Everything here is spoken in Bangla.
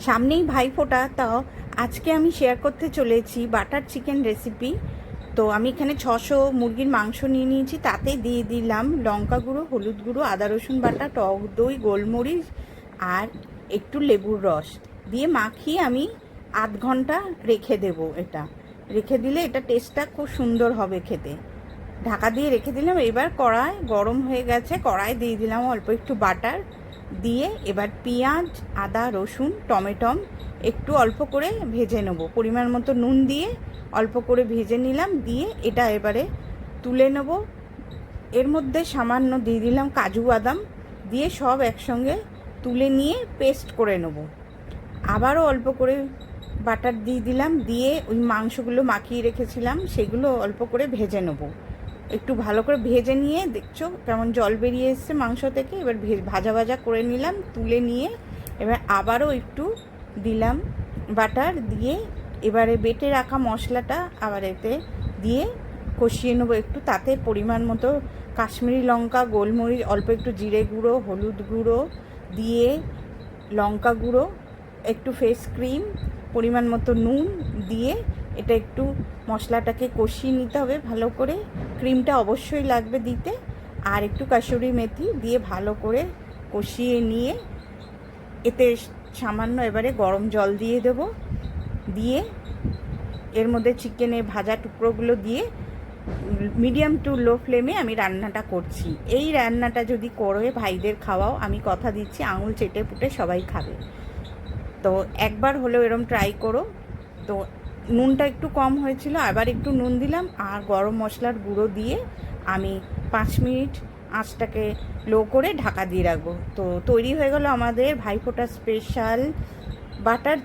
সামনেই ভাইফোঁটা, তাও আজকে আমি শেয়ার করতে চলেছি বাটার চিকেন রেসিপি। তো আমি এখানে 600 মুরগির মাংস নিয়ে নিয়েছি, তাতে দিয়ে দিলাম লঙ্কা গুঁড়ো, হলুদ গুঁড়ো, আদা রসুন বাটা, টক দই, গোলমরিচ আর একটু লেবুর রস দিয়ে মাখিয়ে আমি আধ ঘন্টা রেখে দেব। এটা রেখে দিলে এটা টেস্টটা খুব সুন্দর হবে খেতে। ঢাকা দিয়ে রেখে দিলাম। এবার কড়াই গরম হয়ে গেছে, কড়াই দিয়ে দিলাম অল্প একটু বাটার দিয়ে এবার পেঁয়াজ, আদা, রসুন, টমেটো একটু অল্প করে ভেজে নেবো। পরিমাণ মতো নুন দিয়ে অল্প করে ভেজে নিলাম, দিয়ে এটা এবারে তুলে নেব। এর মধ্যে সামান্য দিয়ে দিলাম কাজু বাদাম, দিয়ে সব একসঙ্গে তুলে নিয়ে পেস্ট করে নেব। আবারও অল্প করে বাটার দিয়ে দিলাম, দিয়ে ওই মাংসগুলো মাখিয়ে রেখেছিলাম সেগুলো অল্প করে ভেজে নেব। একটু ভালো করে ভেজে নিয়ে দেখছো কেমন জল বেরিয়ে এসছে মাংস থেকে। এবার ভাজা ভাজা করে নিলাম, তুলে নিয়ে এবার আবারও একটু দিলাম বাটার দিয়ে, এবারে বেটে রাখা মশলাটা আবার এতে দিয়ে কষিয়ে নেবো একটু। তাতে পরিমাণ মতো কাশ্মীরি লঙ্কা, গোলমরিচ, অল্প একটু জিরে গুঁড়ো, হলুদ গুঁড়ো দিয়ে, লঙ্কা গুঁড়ো, একটু ফেস ক্রিম, পরিমাণ মতো নুন দিয়ে এটা একটু মশলাটাকে কষিয়ে নিতে হবে ভালো করে। ক্রিমটা অবশ্যই লাগবে দিতে, আর একটু কাসুরি মেথি দিয়ে ভালো করে কষিয়ে নিয়ে এতে সামান্য এবারে গরম জল দিয়ে দেব। দিয়ে এর মধ্যে চিকেনের ভাজা টুকরোগুলো দিয়ে মিডিয়াম টু লো ফ্লেমে আমি রান্নাটা করছি। এই রান্নাটা যদি করে ভাইদের খাওয়াও, আমি কথা দিচ্ছি আঙুল চেটে পুটে সবাই খাবে। তো একবার হলেও এরম ট্রাই করো। তো নুনটা একটু কম হয়েছিল, আবার একটু নুন দিলাম, আর গরম মশলার গুঁড়ো দিয়ে আমি 5 মিনিট আঁচটাকে লো করে ঢাকা দিয়ে রাখবো। তো তৈরি হয়ে গেল আমাদের ভাইফোঁটা স্পেশাল বাটার